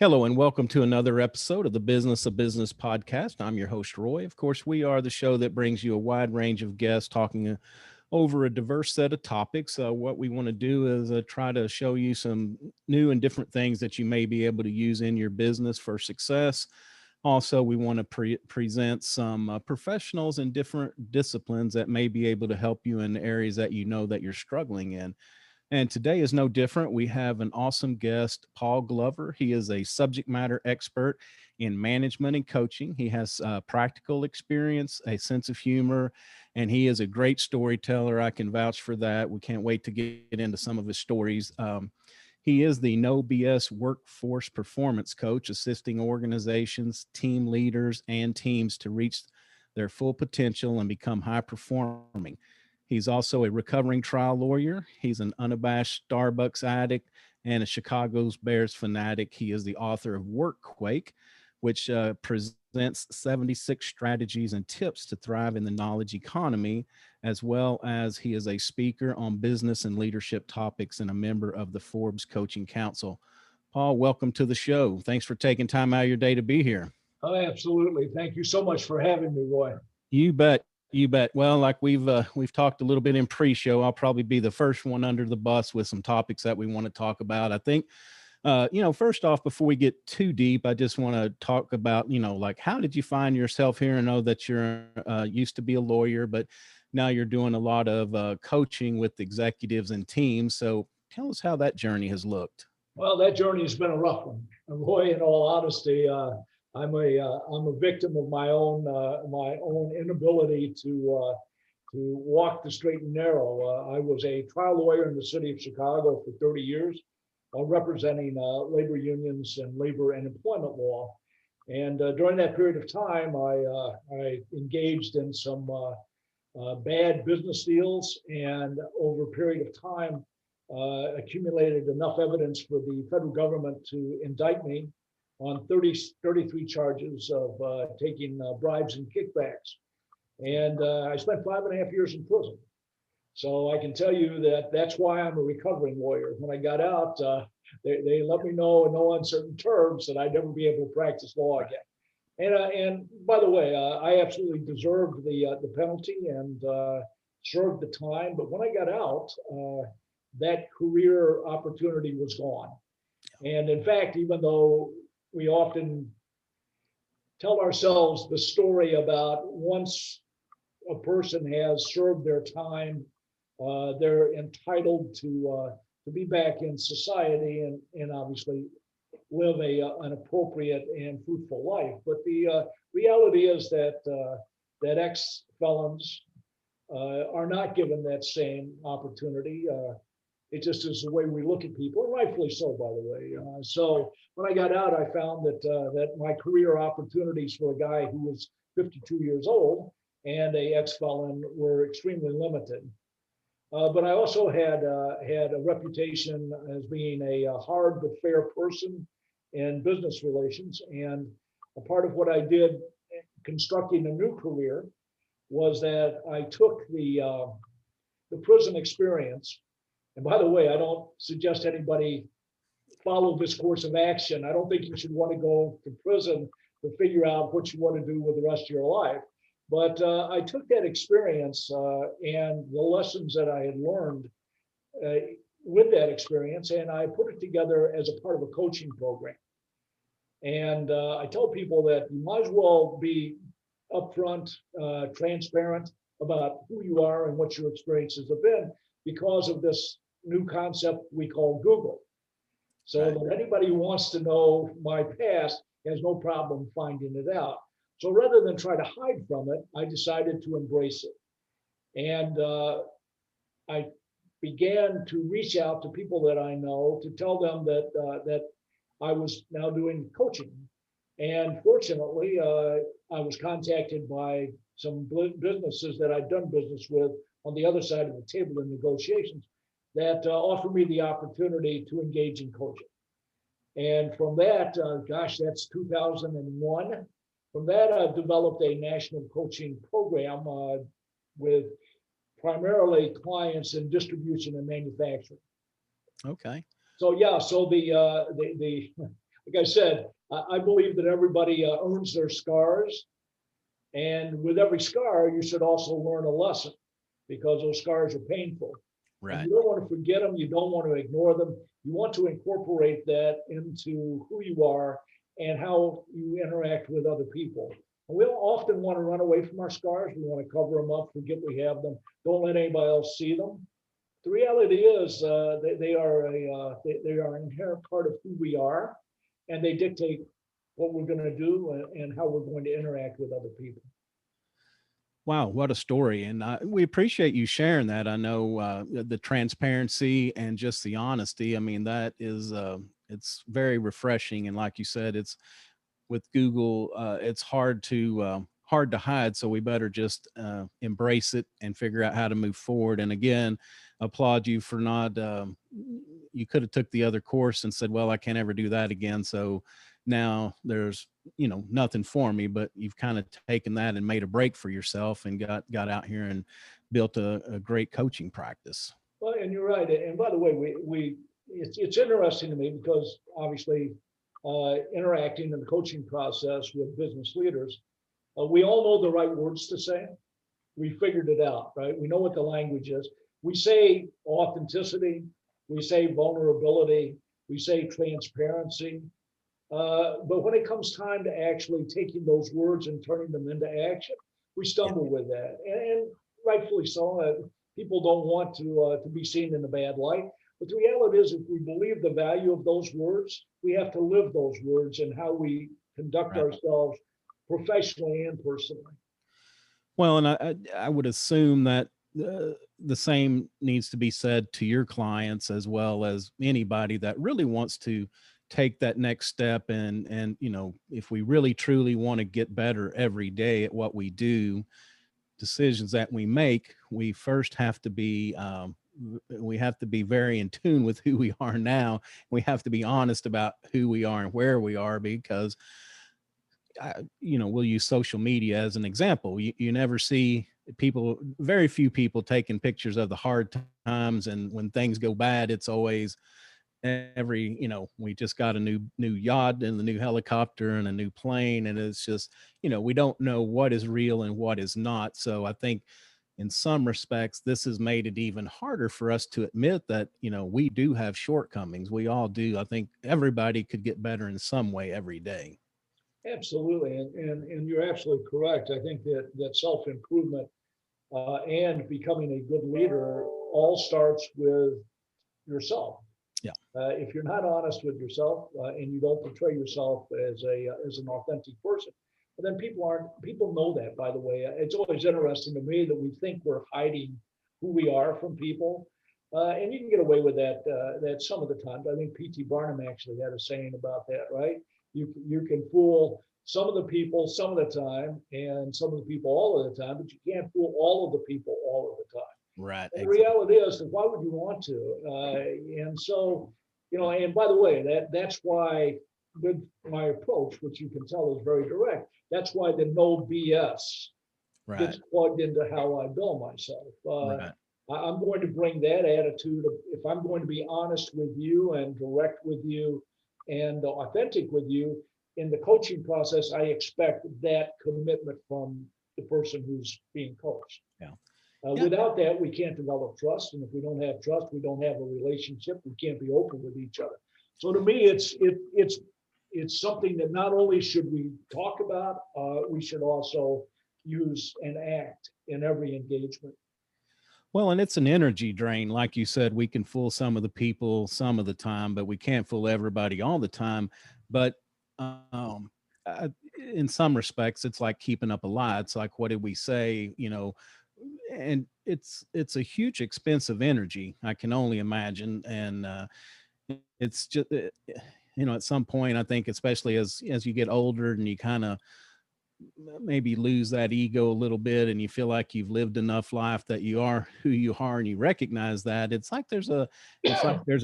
Hello and welcome to another episode of the Business of Business podcast. I'm your host, Roy. Of course, we are the show that brings you a wide range of guests talking over a diverse set of topics. What we want to do is try to show you some new and different things that you may be able to use in your business for success. Also, we want to present some professionals in different disciplines that may be able to help you in areas that you know that you're struggling in. And today is no different. We have an awesome guest, Paul Glover. He is a subject matter expert in management and coaching. He has practical experience, a sense of humor, and he is a great storyteller. I can vouch for that. We can't wait to get into some of his stories. He is the No-B.S workforce performance coach, assisting organizations, team leaders, and teams to reach their full potential and become high performing. He's also a recovering trial lawyer. He's an unabashed Starbucks addict and a Chicago's Bears fanatic. He is the author of Workquake, which presents 76 strategies and tips to thrive in the knowledge economy, as well as he is a speaker on business and leadership topics and a member of the Forbes Coaching Council. Paul, welcome to the show. Thanks for taking time out of your day to be here. Oh, absolutely. Thank you so much for having me, Roy. You bet. You bet. Well, like we've talked a little bit in pre-show, I'll probably be the first one under the bus with some topics that we want to talk about. I think, first off, before we get too deep, I just want to talk about, like, how did you find yourself here? I know that you're used to be a lawyer, but now you're doing a lot of coaching with executives and teams. So tell us how that journey has looked. Well, that journey has been a rough one, Roy. In all honesty, I'm a victim of my own inability to walk the straight and narrow. I was a trial lawyer in the city of Chicago for 30 years, representing labor unions and labor and employment law. And during that period of time, I engaged in some bad business deals, and over a period of time, accumulated enough evidence for the federal government to indict me on 33 charges of taking bribes and kickbacks. And I spent 5.5 years in prison. So I can tell you that that's why I'm a recovering lawyer. When I got out, they let me know in no uncertain terms that I'd never be able to practice law again. And by the way, I absolutely deserved the penalty and served the time. But when I got out, that career opportunity was gone. And in fact, even though we often tell ourselves the story about once a person has served their time, they're entitled to be back in society and obviously live an appropriate and fruitful life. But the reality is that that ex-felons are not given that same opportunity. It just is the way we look at people, and rightfully so, by the way. So when I got out, I found that my career opportunities for a guy who was 52 years old and a ex-felon were extremely limited. But I also had a reputation as being a hard but fair person in business relations. And a part of what I did constructing a new career was that I took the prison experience. And by the way, I don't suggest anybody follow this course of action. I don't think you should want to go to prison to figure out what you want to do with the rest of your life. But I took that experience and the lessons that I had learned with that experience, and I put it together as a part of a coaching program. And I tell people that you might as well be upfront, transparent about who you are and what your experiences have been, because of this new concept we call Google. So that anybody who wants to know my past has no problem finding it out. So rather than try to hide from it, I decided to embrace it. And I began to reach out to people that I know to tell them that I was now doing coaching. And fortunately, I was contacted by some businesses that I'd done business with on the other side of the table in negotiations that offered me the opportunity to engage in coaching. And from that, that's 2001. From that, I've developed a national coaching program with primarily clients in distribution and manufacturing. Okay. So yeah, so the like I said, I believe that everybody earns their scars. And with every scar, you should also learn a lesson because those scars are painful. And Right. you don't want to forget them. You don't want to ignore them. You want to incorporate that into who you are and how you interact with other people. And we don't often want to run away from our scars. We want to cover them up, forget we have them. Don't let anybody else see them. The reality is they are an inherent part of who we are, and they dictate what we're going to do and how we're going to interact with other people. Wow, what a story. And we appreciate you sharing that. I know the transparency and just the honesty. I mean, that is, it's very refreshing. And like you said, it's with Google, it's hard to hide. So we better just embrace it and figure out how to move forward. And again, applaud you for not. You could have took the other course and said, "Well, I can't ever do that again." So now there's nothing for me. But you've kind of taken that and made a break for yourself and got out here and built a great coaching practice. Well, and you're right. And by the way, we it's interesting to me because obviously interacting in the coaching process with business leaders, we all know the right words to say. We figured it out, right? We know what the language is. We say authenticity, we say vulnerability, we say transparency. But when it comes time to actually taking those words and turning them into action, we stumble with that, and rightfully so. People don't want to be seen in a bad light. But the reality is, if we believe the value of those words, we have to live those words and how we conduct Right. ourselves professionally and personally. Well, and I would assume that the same needs to be said to your clients as well as anybody that really wants to take that next step. And if we really truly want to get better every day at what we do, decisions that we make, we first have to be we have to be very in tune with who we are now. We have to be honest about who we are and where we are, because we'll use social media as an example. You never see people, very few people taking pictures of the hard times. And when things go bad, it's always we just got a new yacht and the new helicopter and a new plane. And it's just, we don't know what is real and what is not. So I think in some respects, this has made it even harder for us to admit that, we do have shortcomings. We all do. I think everybody could get better in some way every day. Absolutely, and you're absolutely correct. I think that self improvement and becoming a good leader all starts with yourself. Yeah. If you're not honest with yourself and you don't portray yourself as an authentic person, then people know that. By the way, it's always interesting to me that we think we're hiding who we are from people, and you can get away with that some of the time. I think P.T. Barnum actually had a saying about that, right? You can fool some of the people some of the time, and some of the people all of the time, but you can't fool all of the people all of the time. Right. And the Exactly. reality is that why would you want to? And so, and by the way, that's why with my approach, which you can tell is very direct, that's why the no-B.S. Right. gets plugged into how I bill myself. Right. I'm going to bring that attitude of, if I'm going to be honest with you and direct with you and authentic with you in the coaching process, I expect that commitment from the person who's being coached. Yeah. Without that, we can't develop trust, and if we don't have trust, we don't have a relationship. We can't be open with each other. So to me, it's something that not only should we talk about, we should also use and act in every engagement. Well, and it's an energy drain. Like you said, we can fool some of the people some of the time, but we can't fool everybody all the time. But uh, in some respects, it's like keeping up a lie. It's like, what did we say? And it's a huge expense of energy, I can only imagine. And it's just, at some point, I think, especially as you get older and you kind of maybe lose that ego a little bit and you feel like you've lived enough life that you are who you are and you recognize that, it's like there's a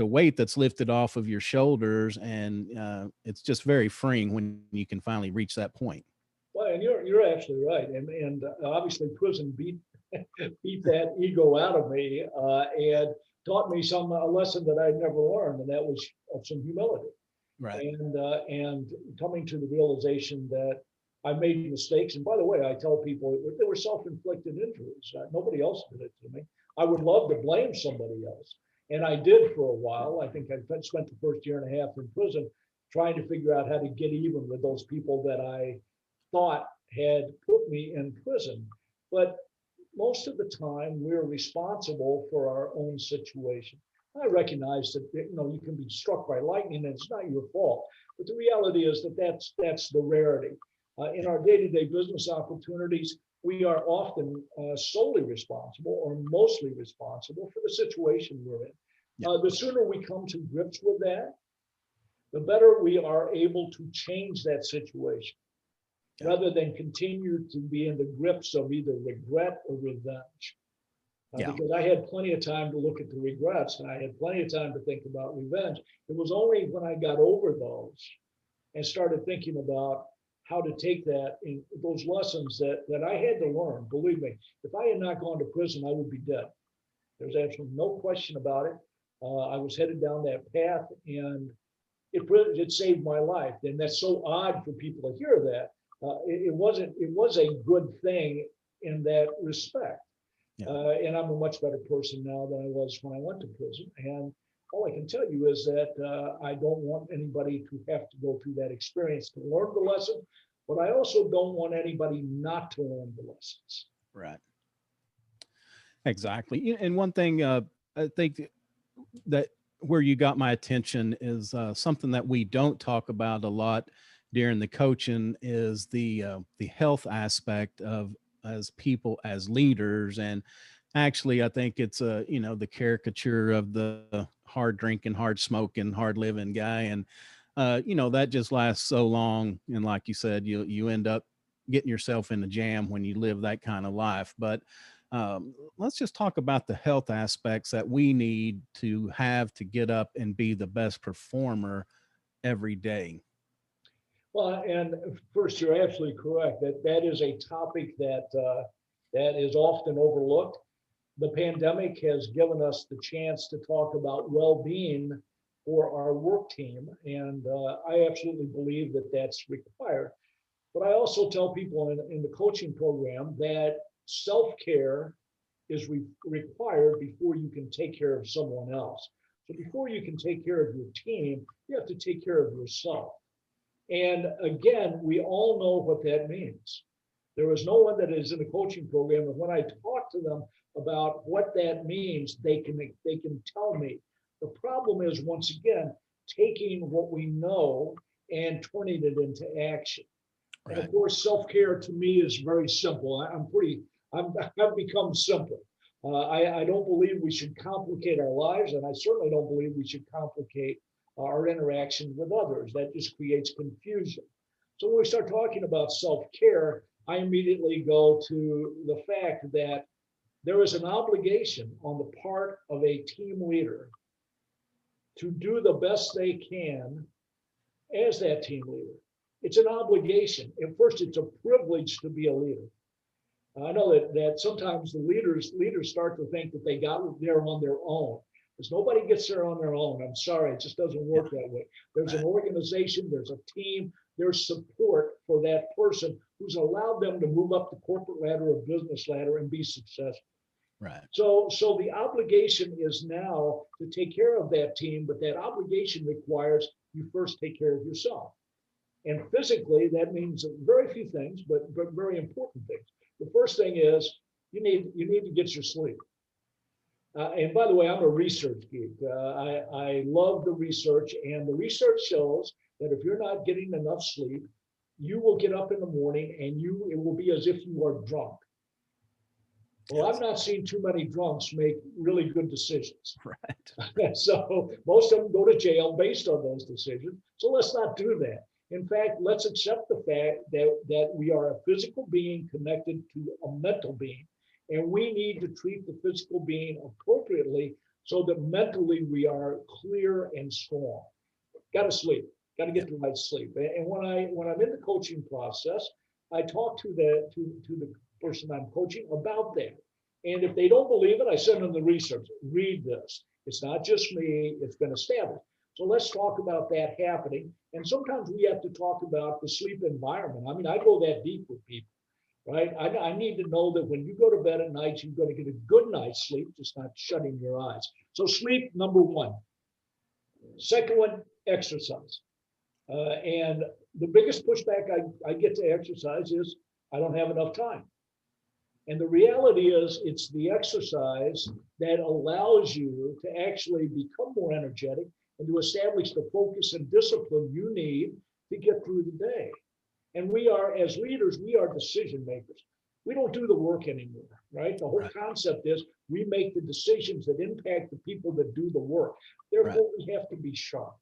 weight that's lifted off of your shoulders. And it's just very freeing when you can finally reach that point. Well, and you're absolutely right, and obviously prison beat that ego out of me and taught me a lesson that I'd never learned, and that was of some humility. Right. and coming to the realization that I made mistakes. And by the way, I tell people they were self-inflicted injuries. Nobody else did it to me. I would love to blame somebody else. And I did for a while. I think I spent the first year and a half in prison trying to figure out how to get even with those people that I thought had put me in prison. But most of the time, we're responsible for our own situation. I recognize that you can be struck by lightning and it's not your fault. But the reality is that that's the rarity. In our day-to-day business opportunities, we are often solely responsible or mostly responsible for the situation we're in. Yeah. The sooner we come to grips with that, the better we are able to change that situation rather than continue to be in the grips of either regret or revenge. Because I had plenty of time to look at the regrets and I had plenty of time to think about revenge. It was only when I got over those and started thinking about how to take that in those lessons that I had to learn. Believe me, if I had not gone to prison, I would be dead. There's absolutely no question about it. I was headed down that path and it saved my life. And that's so odd for people to hear that. It was a good thing in that respect. And I'm a much better person now than I was when I went to prison. And all I can tell you is that I don't want anybody to have to go through that experience to learn the lesson, but I also don't want anybody not to learn the lessons. Right. Exactly. And one thing I think that where you got my attention is something that we don't talk about a lot during the coaching is the health aspect of as people as leaders. And actually, I think it's the caricature of the hard drinking, hard smoking, hard living guy. And that just lasts so long. And like you said, you end up getting yourself in a jam when you live that kind of life. But let's just talk about the health aspects that we need to have to get up and be the best performer every day. Well, and first, you're absolutely correct that is a topic that is often overlooked. The pandemic has given us the chance to talk about well-being for our work team, and I absolutely believe that that's required. But I also tell people in the coaching program that self-care is required before you can take care of someone else. So before you can take care of your team, you have to take care of yourself. And again, we all know what that means. There is no one that is in a coaching program, and when I talk to them about what that means, they can tell me. The problem is, once again, taking what we know and turning it into action. Right. And of course, self-care to me is very simple. I've become simple. I don't believe we should complicate our lives, and I certainly don't believe we should complicate our interaction with others. That just creates confusion. So when we start talking about self-care, I immediately go to the fact that there is an obligation on the part of a team leader to do the best they can as that team leader. It's an obligation. And first, it's a privilege to be a leader. I know that sometimes the leaders start to think that they got there on their own. Because nobody gets there on their own. I'm sorry, it just doesn't work that way. There's an organization, there's a team, there's support for that person who's allowed them to move up the corporate ladder or business ladder and be successful. Right. So the obligation is now to take care of that team, but that obligation requires you first take care of yourself. And physically, that means very few things, but very important things. The first thing is you need to get your sleep. And by the way, I'm a research geek. I love the research, and the research shows that if you're not getting enough sleep, you will get up in the morning and it will be as if you are drunk. Well, I've not seen too many drunks make really good decisions. Right. So most of them go to jail based on those decisions. So let's not do that. In fact, let's accept the fact that we are a physical being connected to a mental being. And we need to treat the physical being appropriately so that mentally we are clear and strong. Got to sleep, got to get the right sleep. And when I'm in the coaching process, I talk to the person I'm coaching about that. And if they don't believe it, I send them the research. Read this. It's not just me, it's been established. So let's talk about that happening. And sometimes we have to talk about the sleep environment. I mean, I go that deep with people, right? I need to know that when you go to bed at night, you're going to get a good night's sleep, just not shutting your eyes. So sleep, number one. Second one, exercise. And the biggest pushback I get to exercise is I don't have enough time. And the reality is it's the exercise that allows you to actually become more energetic and to establish the focus and discipline you need to get through the day. And we are, as leaders, we are decision makers. We don't do the work anymore, right? The whole concept is we make the decisions that impact the people that do the work. Therefore, we have to be sharp.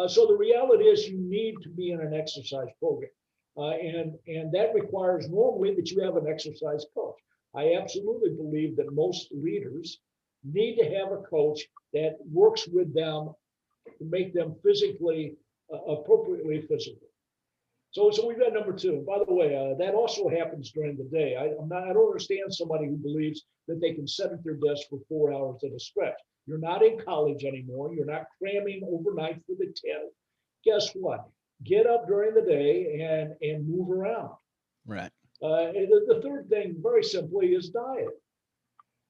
So the reality is you need to be in an exercise program. And that requires normally that you have an exercise coach. I absolutely believe that most leaders need to have a coach that works with them to make them physically, appropriately physical. So we've got number two. And by the way, that also happens during the day. I don't understand somebody who believes that they can sit at their desk for 4 hours at a stretch. You're not in college anymore. You're not cramming overnight for the test. Guess what? Get up during the day and move around. Right. The third thing, very simply, is diet.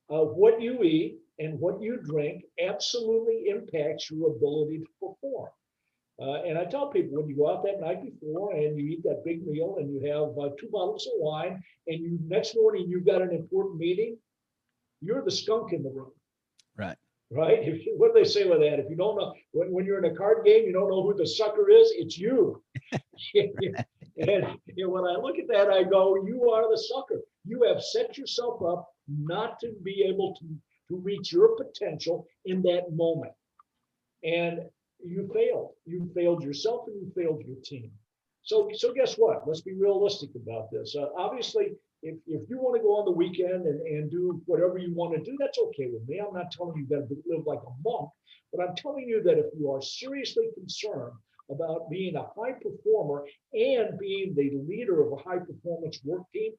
What you eat and what you drink absolutely impacts your ability to perform. And I tell people when you go out that night before and you eat that big meal and you have 2 bottles of wine and you next morning you've got an important meeting, you're the skunk in the room. Right. Right? What do they say with that? If you don't know, when you're in a card game, you don't know who the sucker is, it's you. And when I look at that, I go, you are the sucker. You have set yourself up not to be able to reach your potential in that moment. And you failed. You failed yourself and you failed your team. So guess what? Let's be realistic about this. Obviously, if you want to go on the weekend and do whatever you want to do, that's okay with me. I'm not telling you that to live like a monk, but I'm telling you that if you are seriously concerned about being a high performer and being the leader of a high performance work team,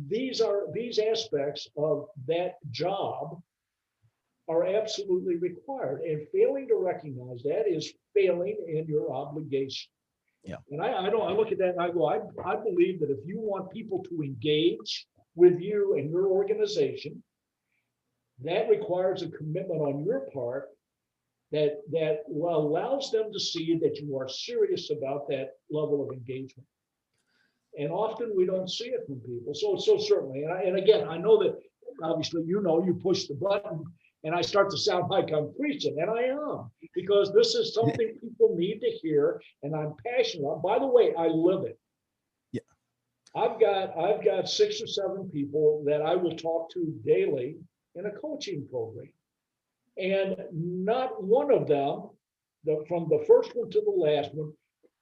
these aspects of that job are absolutely required. And failing to recognize that is failing in your obligation. Yeah. And I look at that and I go, I believe that if you want people to engage with you and your organization, that requires a commitment on your part that allows them to see that you are serious about that level of engagement. And often we don't see it from people. So certainly, and again, I know that obviously, you push the button and I start to sound like I'm preaching, and I am, because this is something people need to hear, and I'm passionate about. By the way, I live it. Yeah. I've got 6 or 7 people that I will talk to daily in a coaching program. And not one of them, from the first one to the last one,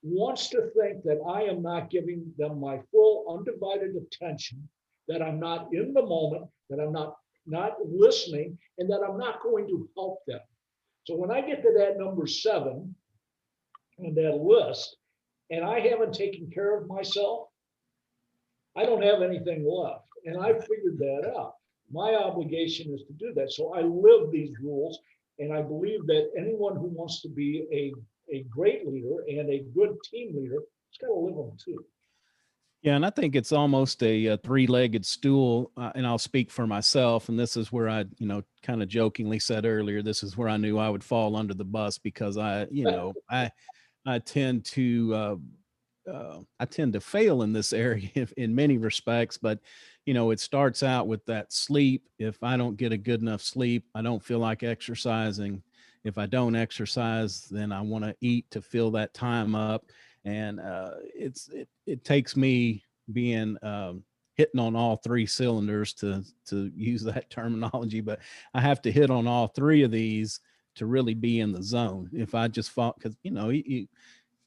wants to think that I am not giving them my full undivided attention, that I'm not in the moment, that I'm not listening, and that I'm not going to help them. So when I get to that number 7 on that list, and I haven't taken care of myself, I don't have anything left. And I figured that out. My obligation is to do that. So I live these rules, and I believe that anyone who wants to be a great leader and a good team leader has got to live them too. Yeah, and I think it's almost a three-legged stool, and I'll speak for myself. And this is where I, kind of jokingly said earlier, this is where I knew I would fall under the bus, because I tend to fail in this area in many respects. But it starts out with that sleep. If I don't get a good enough sleep, I don't feel like exercising. If I don't exercise, then I want to eat to fill that time up. And it takes me being hitting on all 3 cylinders to use that terminology, but I have to hit on all 3 of these to really be in the zone. If I just fall, because you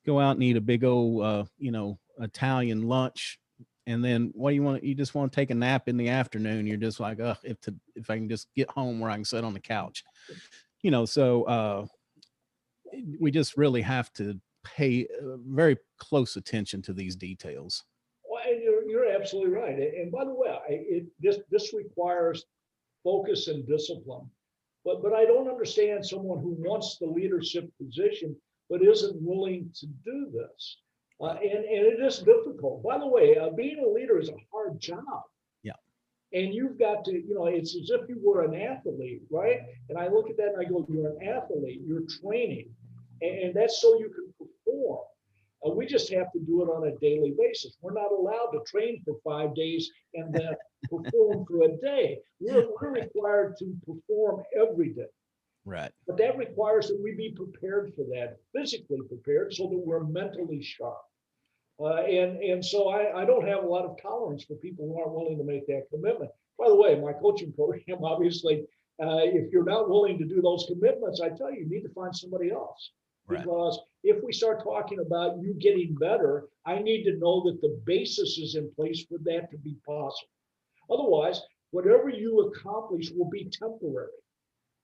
go out and eat a big old Italian lunch, and then what do you want? You just want to take a nap in the afternoon. You're just like, if I can just get home where I can sit on the couch, so we just really have to pay very close attention to these details. Well, and you're absolutely right. And by the way, this requires focus and discipline. But I don't understand someone who wants the leadership position but isn't willing to do this. And it is difficult. By the way, being a leader is a hard job. Yeah. And you've got to, it's as if you were an athlete, right? And I look at that and I go, you're an athlete, you're training. And that's so you can perform. We just have to do it on a daily basis. We're not allowed to train for 5 days and then perform for a day. We're required to perform every day. Right. But that requires that we be prepared for that, physically prepared, so that we're mentally sharp. And so I don't have a lot of tolerance for people who aren't willing to make that commitment. By the way, my coaching program, obviously, if you're not willing to do those commitments, I tell you, you need to find somebody else. Because if we start talking about you getting better, I need to know that the basis is in place for that to be possible. Otherwise, whatever you accomplish will be temporary.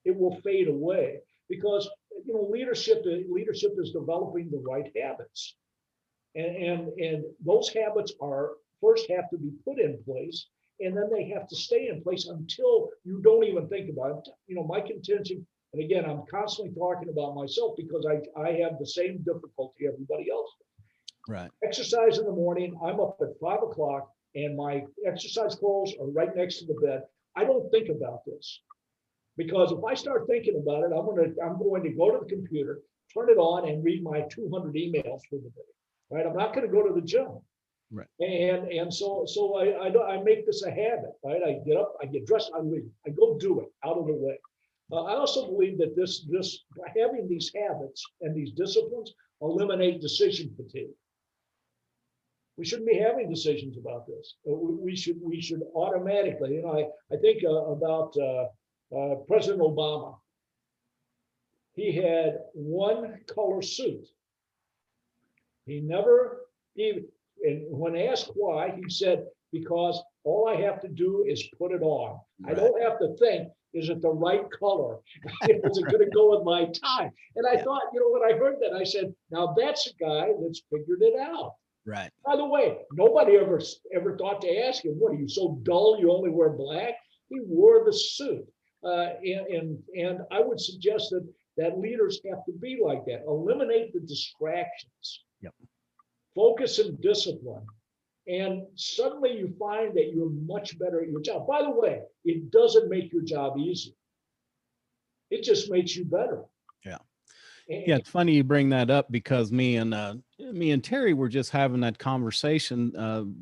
It will fade away because leadership is developing the right habits, and those habits are first have to be put in place, and then they have to stay in place until you don't even think about it. My contention. And again, I'm constantly talking about myself because I have the same difficulty everybody else does. Right. Exercise in the morning. I'm up at 5 o'clock and my exercise clothes are right next to the bed. I don't think about this because if I start thinking about it, I'm going to go to the computer, turn it on, and read my 200 emails for the day. Right. I'm not going to go to the gym. Right. And so I make this a habit. Right. I get up, I get dressed, I leave, I go do it out of the way. I also believe that this having these habits and these disciplines eliminate decision fatigue. We shouldn't be having decisions about this. We should automatically. I think about President Obama. He had one color suit. He never even, and when asked why, he said, because all I have to do is put it on. Right. I don't have to think, is it the right color? Is it going to go with my tie? And I thought, when I heard that, I said, now that's a guy that's figured it out. Right. By the way, nobody ever thought to ask him, what, are you so dull you only wear black? He wore the suit. And I would suggest that leaders have to be like that. Eliminate the distractions. Yep. Focus and discipline. And suddenly you find that you're much better at your job. By the way, it doesn't make your job easier. It just makes you better. Yeah. Yeah, it's funny you bring that up because me and Terry were just having that conversation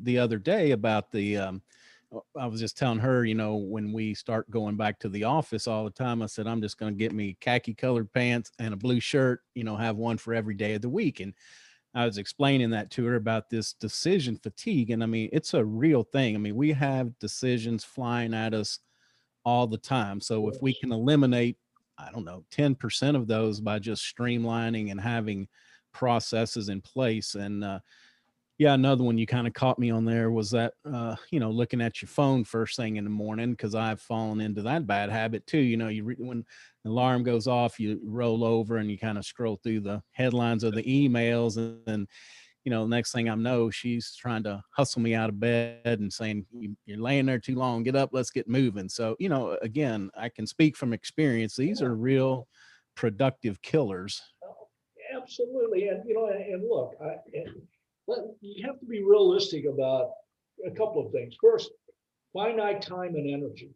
the other day about I was just telling her, when we start going back to the office all the time, I said, I'm just going to get me khaki colored pants and a blue shirt, have one for every day of the week. And I was explaining that to her about this decision fatigue. And it's a real thing. We have decisions flying at us all the time. So if we can eliminate, 10% of those by just streamlining and having processes in place. And another one you kind of caught me on there was that, looking at your phone first thing in the morning, because I've fallen into that bad habit too. When the alarm goes off, you roll over and you kind of scroll through the headlines of the emails, and then, next thing I know, she's trying to hustle me out of bed and saying, you're laying there too long, get up, let's get moving. So, again, I can speak from experience. These are real productive killers. Absolutely. And, and look, you have to be realistic about a couple of things. First, finite time and energy.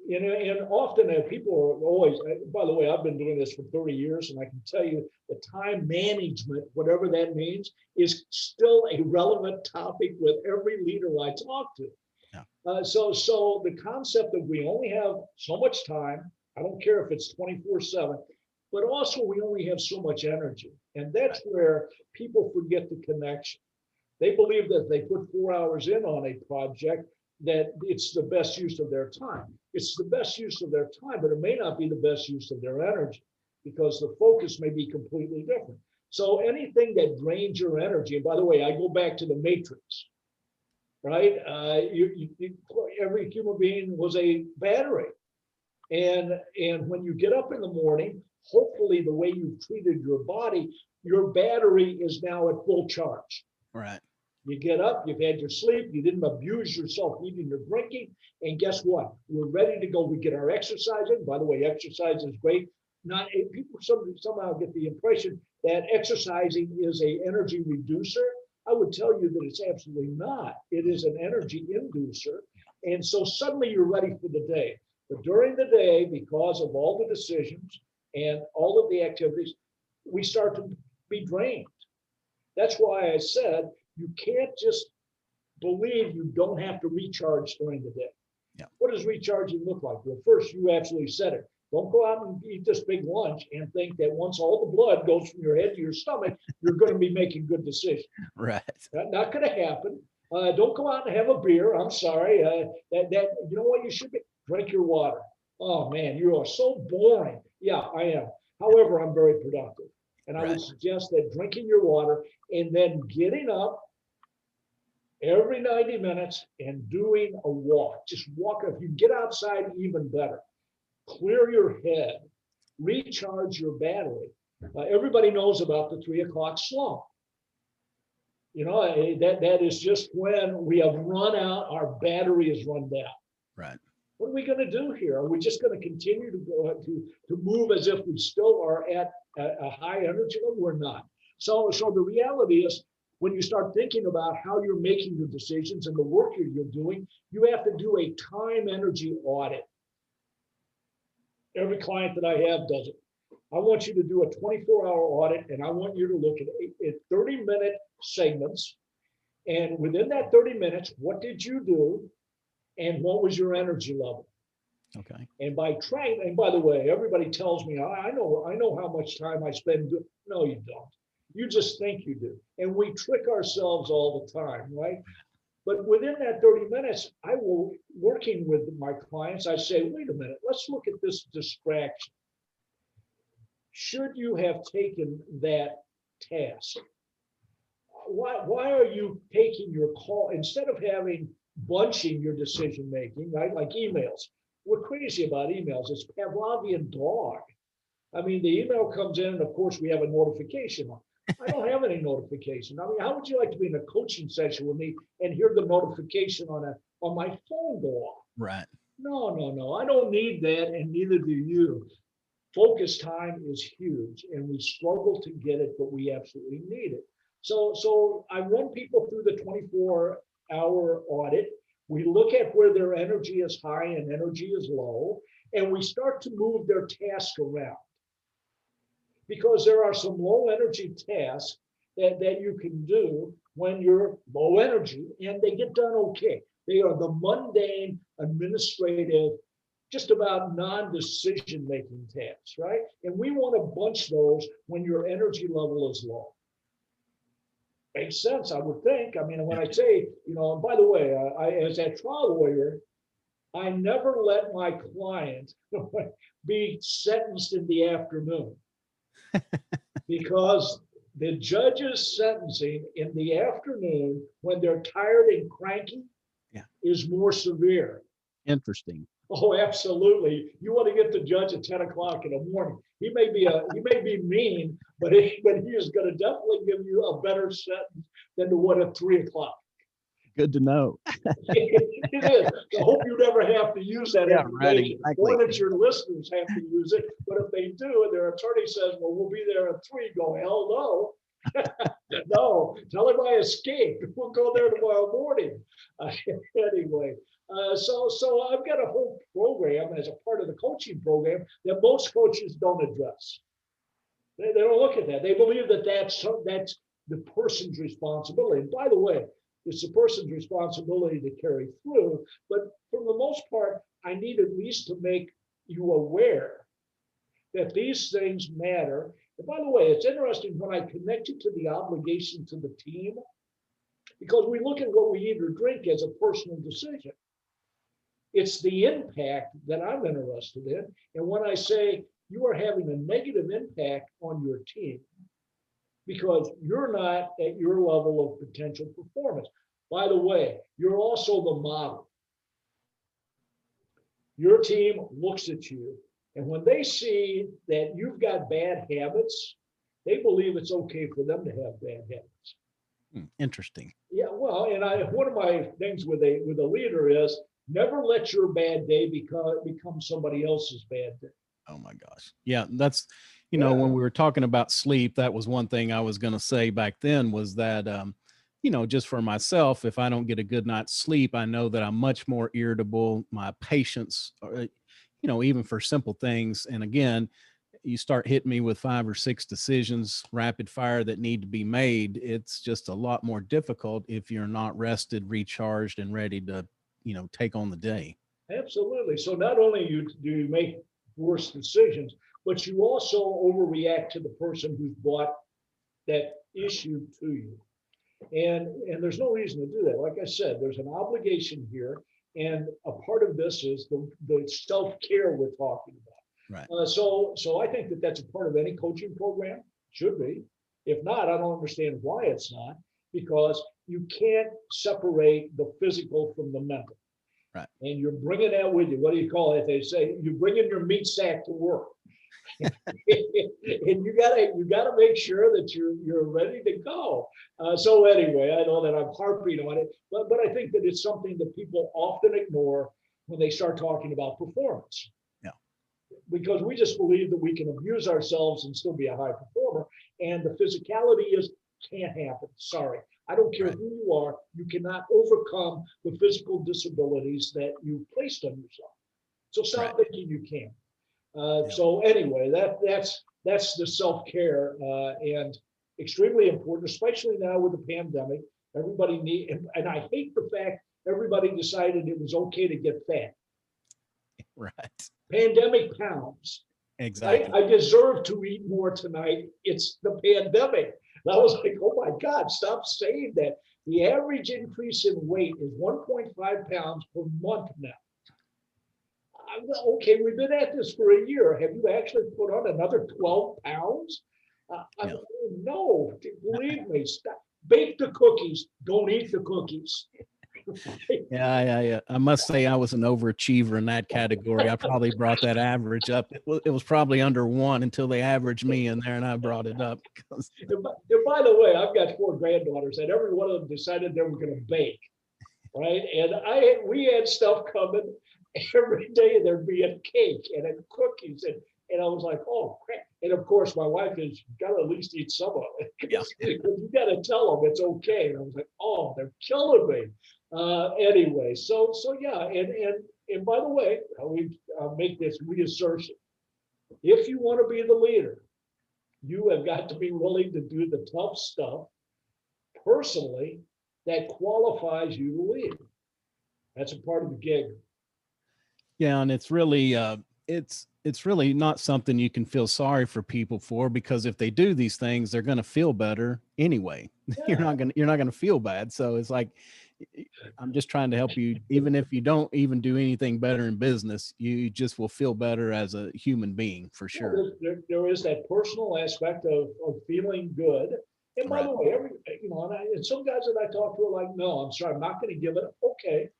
And often people are always, by the way, I've been doing this for 30 years, and I can tell you the time management, whatever that means, is still a relevant topic with every leader I talk to. Yeah. So the concept that we only have so much time, I don't care if it's 24/7, but also we only have so much energy. And that's where people forget the connection. They believe that if they put 4 hours in on a project, that it's the best use of their time. It's the best use of their time, but it may not be the best use of their energy because the focus may be completely different. So anything that drains your energy, and by the way, I go back to the Matrix, right? Every human being was a battery. And when you get up in the morning, hopefully the way you've treated your body, your battery is now at full charge. Right. You get up, you've had your sleep, you didn't abuse yourself eating or drinking, and guess what? We're ready to go. We get our exercise in. By the way, exercise is great. people somehow get the impression that exercising is a energy reducer. I would tell you that it's absolutely not. It is an energy inducer. And so suddenly you're ready for the day. But during the day, because of all the decisions and all of the activities, we start to be drained. That's why I said you can't just believe you don't have to recharge during the day. Yeah. What does recharging look like? Well, first, you absolutely said it. Don't go out and eat this big lunch and think that once all the blood goes from your head to your stomach, you're going to be making good decisions. Right. That's not going to happen. Don't go out and have a beer. I'm sorry. You know what you should be? Drink your water. Oh man, you are so boring. Yeah, I am. However, I'm very productive. And I would suggest that drinking your water and then getting up every 90 minutes and doing a walk. Just walk. If you get outside, even better. Clear your head, recharge your battery. Everybody knows about the 3 o'clock slump. You know, that is just when we have run out, our battery is run down. Right. What are we going to do here? Are we just going to continue to go to move as if we still are at a high energy level? We're not. So the reality is, when you start thinking about how you're making your decisions and the work you're doing, you have to do a time energy audit. Every client that I have does it. I want you to do a 24-hour audit, and I want you to look at 30-minute segments. And within that 30 minutes, what did you do? And what was your energy level? Okay. And by trying, and by the way, everybody tells me, I know how much time I spend doing. No, you don't. You just think you do. And we trick ourselves all the time, right? But within that 30 minutes, I will, working with my clients, I say, wait a minute, let's look at this distraction. Should you have taken that task? Why are you taking your call instead of bunching your decision making, right? Like emails. We're crazy about emails. It's Pavlovian dog. I mean, the email comes in, and of course, we have a notification on. I don't have any notification. I mean, how would you like to be in a coaching session with me and hear the notification on my phone go off? Right. No. I don't need that, and neither do you. Focus time is huge, and we struggle to get it, but we absolutely need it. So I run people through the 24-hour audit. We look at where their energy is high and energy is low, and we start to move their task around. Because there are some low energy tasks that you can do when you're low energy, and they get done okay. They are the mundane, administrative, just about non-decision making tasks, right? And we want to bunch those when your energy level is low. Makes sense, I would think. I mean, when I say, you know, and by the way, as a trial lawyer, I never let my client be sentenced in the afternoon. Because the judge's sentencing in the afternoon, when they're tired and cranky, is more severe. Interesting. Oh, absolutely. You want to get the judge at 10 o'clock in the morning. He may be mean, but he is going to definitely give you a better sentence than the one at 3 o'clock. Good to know. It is. I hope you never have to use that information, right, exactly. or that your listeners have to use it. But if they do, and their attorney says, well, we'll be there at 3, go, hell no. No, tell him I escaped. We'll go there tomorrow morning. Anyway, so I've got a whole program as a part of the coaching program that most coaches don't address. They don't look at that. They believe that that's the person's responsibility. And by the way, it's the person's responsibility to carry through. But for the most part, I need at least to make you aware that these things matter. And by the way, it's interesting when I connect it to the obligation to the team, because we look at what we eat or drink as a personal decision. It's the impact that I'm interested in. And when I say you are having a negative impact on your team, because you're not at your level of potential performance. By the way, you're also the model. Your team looks at you, and when they see that you've got bad habits, they believe it's okay for them to have bad habits. Interesting. Yeah, well, and one of my things with a leader is never let your bad day become somebody else's bad day. Oh my gosh. Yeah. That's, you know, when we were talking about sleep, that was one thing I was going to say back then was that, you know, just for myself, if I don't get a good night's sleep, I know that I'm much more irritable. My patience, you know, even for simple things. And again, you start hitting me with 5 or 6 decisions rapid fire that need to be made. It's just a lot more difficult if you're not rested, recharged, and ready to, you know, take on the day. Absolutely. So not only do you make worse decisions, but you also overreact to the person who's brought that issue to you. And there's no reason to do that. Like I said, there's an obligation here. And a part of this is the self-care we're talking about. Right. So I think that that's a part of any coaching program. Should be. If not, I don't understand why it's not, because you can't separate the physical from the mental. Right. And you're bringing that with you. What do you call it? They say you're bringing your meat sack to work. And you gotta make sure that you're ready to go. So anyway, I know that I'm harping on it, but I think that it's something that people often ignore when they start talking about performance. Yeah. Because we just believe that we can abuse ourselves and still be a high performer, and the physicality can't happen. Sorry. I don't care Right. who you are, you cannot overcome the physical disabilities that you placed on yourself. So stop thinking you can. Yeah. So anyway, that's the self-care and extremely important, especially now with the pandemic. Everybody and I hate the fact everybody decided it was okay to get fat. Right. Pandemic pounds. Exactly. I deserve to eat more tonight. It's the pandemic. And I was like, oh my God, stop saying that. The average increase in weight is 1.5 pounds per month now. Okay, we've been at this for a year. Have you actually put on another 12 pounds? Yeah. No, believe me. Stop. Bake the cookies. Don't eat the cookies. Yeah. I must say I was an overachiever in that category. I probably brought that average up. It was probably under 1 until they averaged me in there, and I brought it up. And by the way, I've got 4 granddaughters, and every one of them decided they were going to bake, right? And we had stuff coming every day. There'd be a cake and a cookies, and I was like, oh crap! And of course, my wife has got to at least eat some of it. Yeah. You got to tell them it's okay. And I was like, oh, they're killing me. Anyway, so yeah, and by the way, we make this reassertion: if you want to be the leader, you have got to be willing to do the tough stuff personally that qualifies you to lead. That's a part of the gig. Yeah, and it's really it's really not something you can feel sorry for people for, because if they do these things, they're going to feel better anyway. You're not going to feel bad. So it's like, I'm just trying to help you. Even if you don't even do anything better in business, you just will feel better as a human being for sure. There is that personal aspect of feeling good. And by Right. the way, and some guys that I talk to are like, no, I'm sorry, I'm not going to give it. Okay,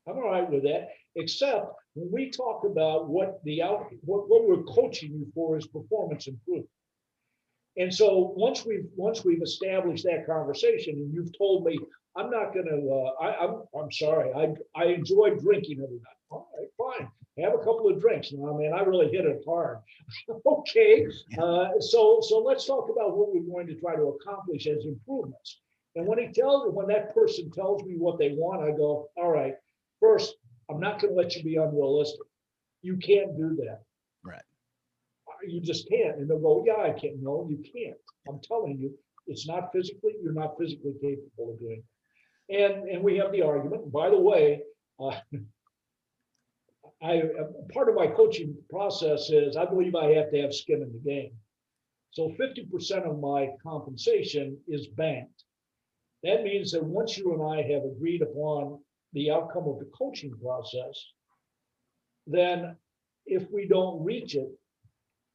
I'm all right with that. Except when we talk about what we're coaching you for is performance improvement. And so once we've established that conversation, and you've told me I'm not going to, I'm sorry, I enjoy drinking every night. All right, fine, have a couple of drinks. No, man, I really hit it hard. Okay, so let's talk about what we're going to try to accomplish as improvements. And when that person tells me what they want, I go, all right, first, I'm not going to let you be unrealistic. You can't do that. Right. You just can't. And they'll go, yeah, I can't. No, you can't. I'm telling you, you're not physically capable of doing it. And we have the argument. By the way, part of my coaching process is I believe I have to have skin in the game. So 50% of my compensation is banked. That means that once you and I have agreed upon the outcome of the coaching process, then if we don't reach it,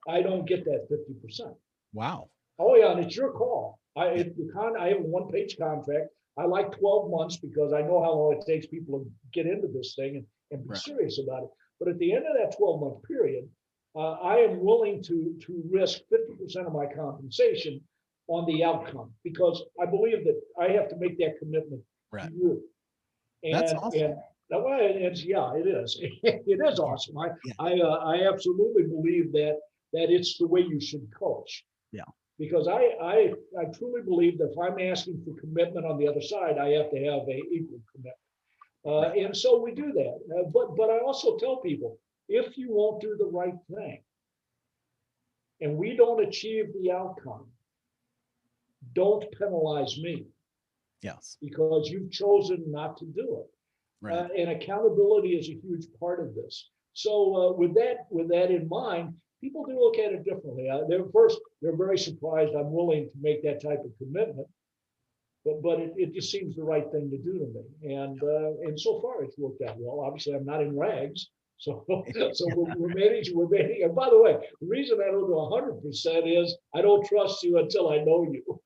I don't get that 50%. Wow. Oh yeah, and it's your call. I have a one-page contract. I like 12 months because I know how long it takes people to get into this thing and be serious about it. But at the end of that 12-month period, I am willing to risk 50% of my compensation on the outcome, because I believe that I have to make that commitment to you. That's awesome. Well, yeah, it is. It is awesome. Yeah. I absolutely believe that it's the way you should coach. Yeah. Because I truly believe that if I'm asking for commitment on the other side, I have to have a equal commitment. Right. And so we do that. But I also tell people, if you won't do the right thing and we don't achieve the outcome, don't penalize me Yes. because you've chosen not to do it. Right. And accountability is a huge part of this. So with that in mind, people do look at it differently. They're very surprised I'm willing to make that type of commitment, but it just seems the right thing to do to me. And so far it's worked out well. Obviously, I'm not in rags. So, so we're managing. We're managing. And by the way, the reason I don't do 100% is I don't trust you until I know you.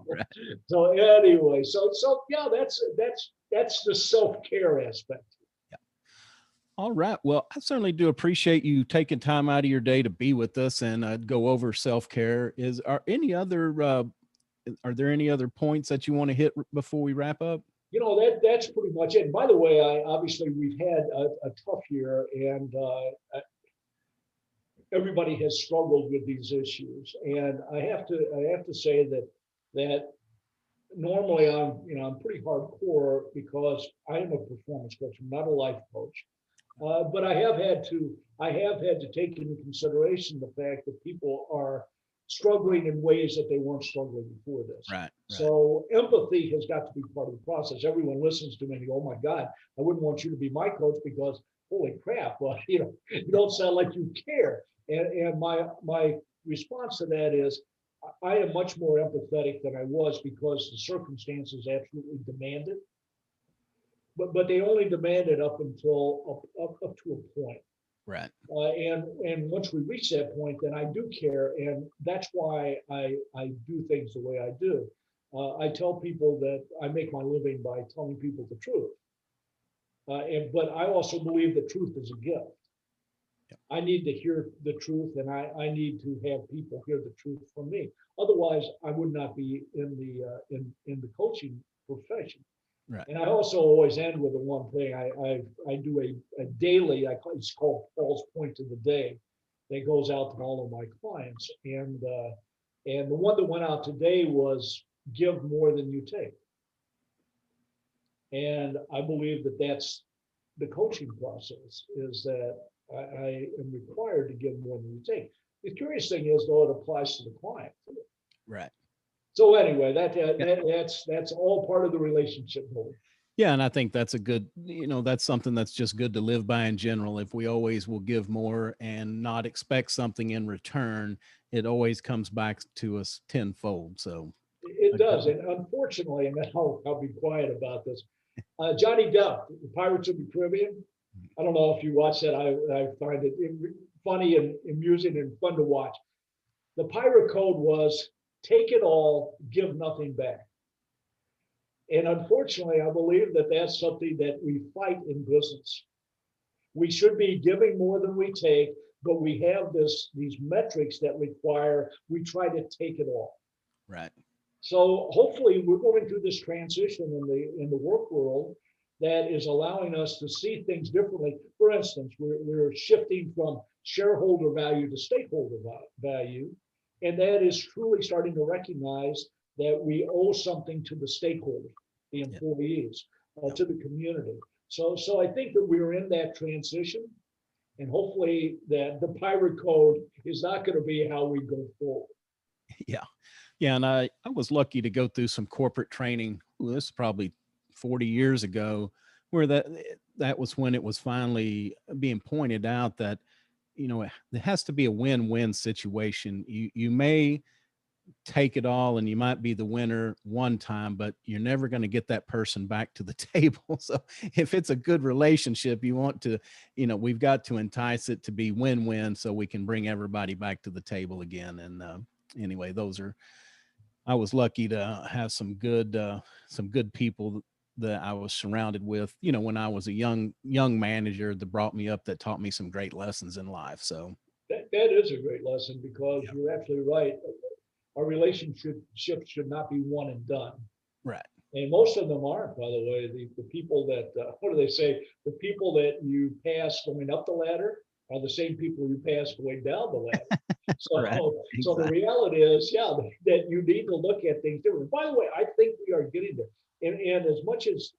Right. So anyway, so yeah, that's the self-care aspect. All right. Well, I certainly do appreciate you taking time out of your day to be with us and go over self-care. Are there any other points that you want to hit before we wrap up? That's pretty much it. And by the way, obviously we've had a tough year, and everybody has struggled with these issues. And I have to say that normally I'm pretty hardcore because I am a performance coach. I'm not a life coach. But I have had to take into consideration the fact that people are struggling in ways that they weren't struggling before this. Right. So empathy has got to be part of the process. Everyone listens to me and they go, "Oh my God, I wouldn't want you to be my coach because holy crap, well, you don't sound like you care." And my response to that is, I am much more empathetic than I was because the circumstances absolutely demand it. But they only demand it up to a point. Right. And once we reach that point, then I do care, and that's why I do things the way I do. I tell people that I make my living by telling people the truth, but I also believe that truth is a gift. Yep. I need to hear the truth, and I need to have people hear the truth from me. Otherwise, I would not be in the coaching profession. Right. And I also always end with the one thing. I do a daily. It's called Paul's Point of the Day, that goes out to all of my clients. And the one that went out today was give more than you take. And I believe that that's the coaching process. Is that I am required to give more than you take. The curious thing is, though, it applies to the client too. Right. So anyway, that's all part of the relationship building. Yeah. And I think that's that's something that's just good to live by in general. If we always will give more and not expect something in return, it always comes back to us tenfold. So It does, and unfortunately, and I'll be quiet about this. Johnny Depp, the Pirates of the Caribbean. I don't know if you watch that. I find it funny and amusing and fun to watch. The pirate code was take it all, give nothing back. And unfortunately, I believe that that's something that we fight in business. We should be giving more than we take, but we have these metrics that require we try to take it all. right. So hopefully we're going through this transition in the work world that is allowing us to see things differently. For instance, we're shifting from shareholder value to stakeholder value, and that is truly starting to recognize that we owe something to the stakeholders, the employees, to the community. So I think that we're in that transition, and hopefully that the pirate code is not going to be how we go forward. Yeah. Yeah. And I was lucky to go through some corporate training. Well, this is probably 40 years ago, where that was when it was finally being pointed out that, there has to be a win-win situation. You may take it all and you might be the winner one time, but you're never going to get that person back to the table. So if it's a good relationship, you want to, we've got to entice it to be win-win so we can bring everybody back to the table again. And anyway, I was lucky to have some good people that I was surrounded with, when I was a young manager that brought me up, that taught me some great lessons in life. So that is a great lesson because you're absolutely right. Our relationship should not be one and done. Right. And most of them aren't, by the way. The people that, what do they say? The people that you pass going up the ladder are the same people you pass going down the ladder. So, Right. so the Exactly. reality is, yeah, that you need to look at things different. By the way, I think we are getting there. And as much as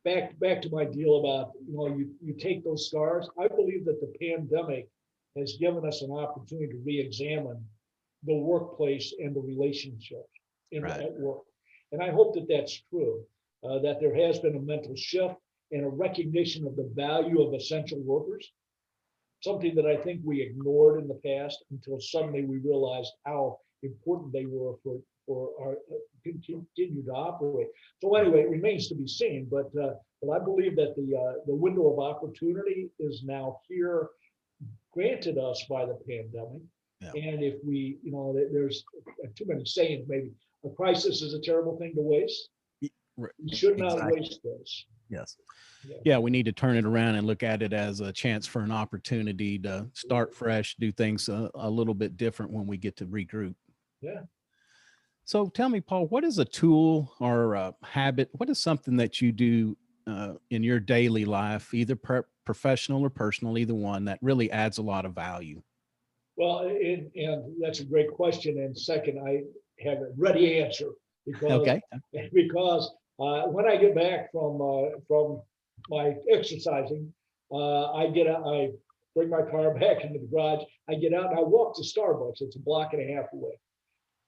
back to my deal about, you take those scars, I believe that the pandemic has given us an opportunity to re-examine the workplace and the relationships Right. at work. And I hope that that's true, that there has been a mental shift and a recognition of the value of essential workers, something that I think we ignored in the past until suddenly we realized how important they were for our continue to operate. So anyway, it remains to be seen, but I believe that the window of opportunity is now here, granted us by the pandemic. Yeah. And if we, there's too many sayings, maybe a crisis is a terrible thing to waste. You should not Exactly. waste this. Yes. Yeah. Yeah, we need to turn it around and look at it as a chance for an opportunity to start fresh, do things a little bit different when we get to regroup. Yeah. So tell me, Paul, what is a tool or a habit? What is something that you do in your daily life, either professional or personal, either one, that really adds a lot of value? Well, and that's a great question. And second, I have a ready answer because Okay. because when I get back from my exercising, I get out, I bring my car back into the garage. I get out and I walk to Starbucks. It's a block and a half away,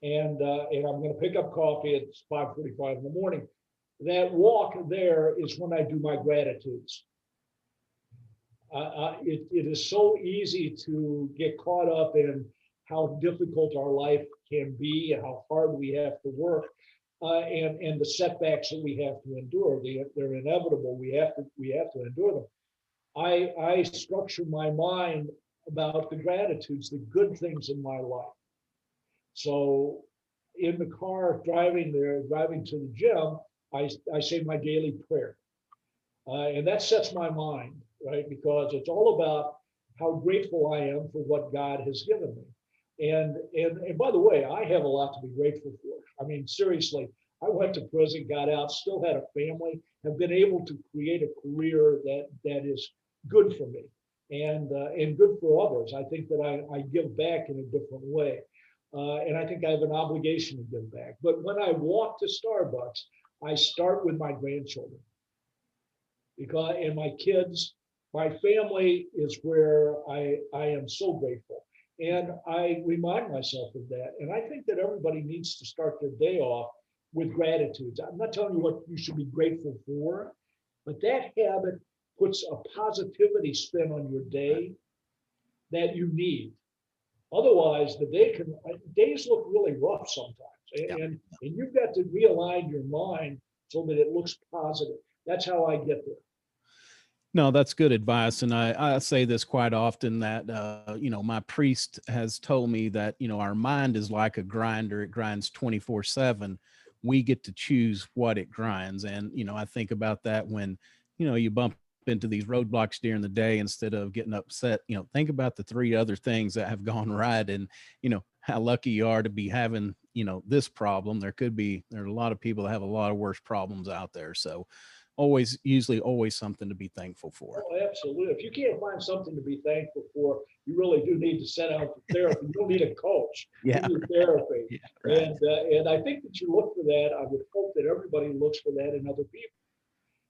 and I'm going to pick up coffee at 5:45 in the morning. That walk there is when I do my gratitudes. It is so easy to get caught up in how difficult our life can be and how hard we have to work, and the setbacks that we have to endure. They're inevitable. We have to endure them. I structure my mind about the gratitudes, the good things in my life. So in the car driving to the gym, I say my daily prayer. And that sets my mind, right? Because it's all about how grateful I am for what God has given me. And by the way, I have a lot to be grateful for. I mean, seriously, I went to prison, got out, still had a family, have been able to create a career that is good for me and good for others. I think that I give back in a different way. And I think I have an obligation to give back. But when I walk to Starbucks, I start with my grandchildren because and my kids, my family is where I am so grateful. And I remind myself of that. And I think that everybody needs to start their day off with gratitude. I'm not telling you what you should be grateful for, but that habit puts a positivity spin on your day that you need. Otherwise, days look really rough sometimes. Yeah. And you've got to realign your mind so that it looks positive. That's how I get there. No, that's good advice. And I say this quite often that, my priest has told me that, our mind is like a grinder. It grinds 24/7. We get to choose what it grinds. And, I think about that when, you bump into these roadblocks during the day, instead of getting upset, think about the three other things that have gone right. And, how lucky you are to be having, this problem. There are a lot of people that have a lot of worse problems out there. So, usually always something to be thankful for. Oh, absolutely. If you can't find something to be thankful for, you really do need to set out for therapy. You don't need a coach. Yeah, You need therapy. Yeah, right. And I think that you look for that. I would hope that everybody looks for that in other people.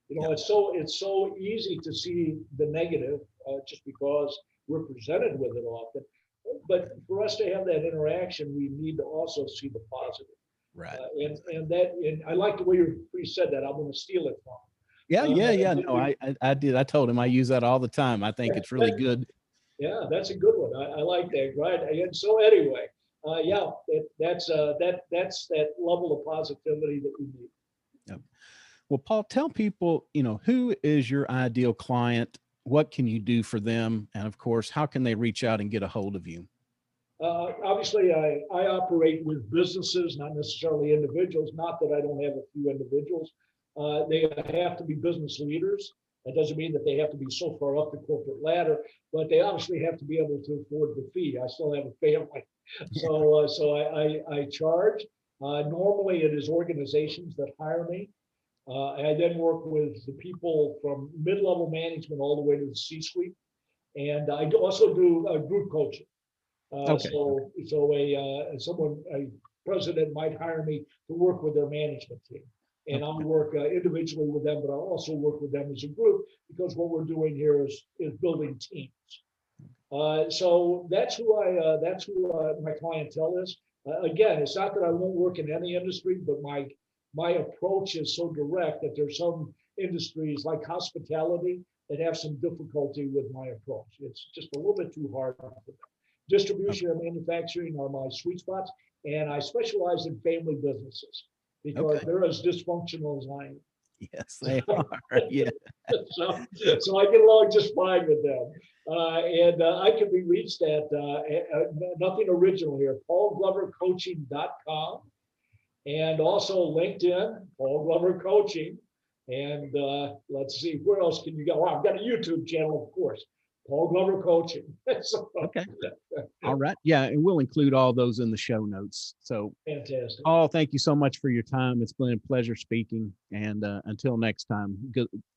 Yeah. It's so easy to see the negative just because we're presented with it often. But for us to have that interaction, we need to also see the positive. Right. And I like the way you said that. I'm going to steal it from him. Yeah. No, I did. I told him I use that all the time. I think it's really good. Yeah, that's a good one. I like that. Right. And so anyway, that's that level of positivity that we need. Yep. Well, Paul, tell people, who is your ideal client? What can you do for them? And of course, how can they reach out and get a hold of you? Obviously, I operate with businesses, not necessarily individuals. Not that I don't have a few individuals. They have to be business leaders. That doesn't mean that they have to be so far up the corporate ladder, but they obviously have to be able to afford the fee. I still have a family, so I charge. Normally, it is organizations that hire me. I then work with the people from mid-level management all the way to the C-suite. And I also do group coaching. Okay. A president might hire me to work with their management team. And I'll work individually with them, but I'll also work with them as a group because what we're doing here is building teams. So that's who my clientele is. Again, it's not that I won't work in any industry, but my approach is so direct that there's some industries like hospitality that have some difficulty with my approach. It's just a little bit too hard for them. Distribution and manufacturing are my sweet spots, and I specialize in family businesses because they're as dysfunctional as I am. Yes, they are. Yeah. So I get along just fine with them. And I can be reached at nothing original here, paulglovercoaching.com, and also LinkedIn, Paul Glover Coaching. And let's see, where else can you go? Well, I've got a YouTube channel, of course, Paul Glover Coaching. Okay. All right. Yeah, and we'll include all those in the show notes. So, Fantastic. Paul, thank you so much for your time. It's been a pleasure speaking. And until next time,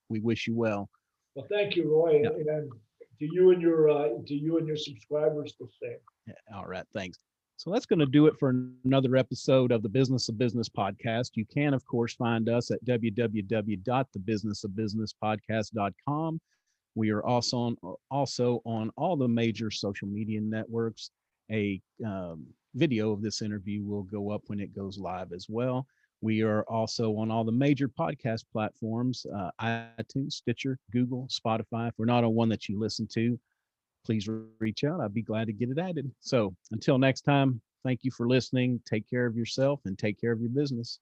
we wish you well. Well, thank you, Roy, and to you and your subscribers the same. Yeah, all right. Thanks. So that's going to do it for another episode of the Business of Business podcast. You can, of course, find us at www.thebusinessofbusinesspodcast.com. We are also on all the major social media networks. A video of this interview will go up when it goes live as well. We are also on all the major podcast platforms, iTunes, Stitcher, Google, Spotify. If we're not on one that you listen to, please reach out. I'd be glad to get it added. So until next time, thank you for listening. Take care of yourself and take care of your business.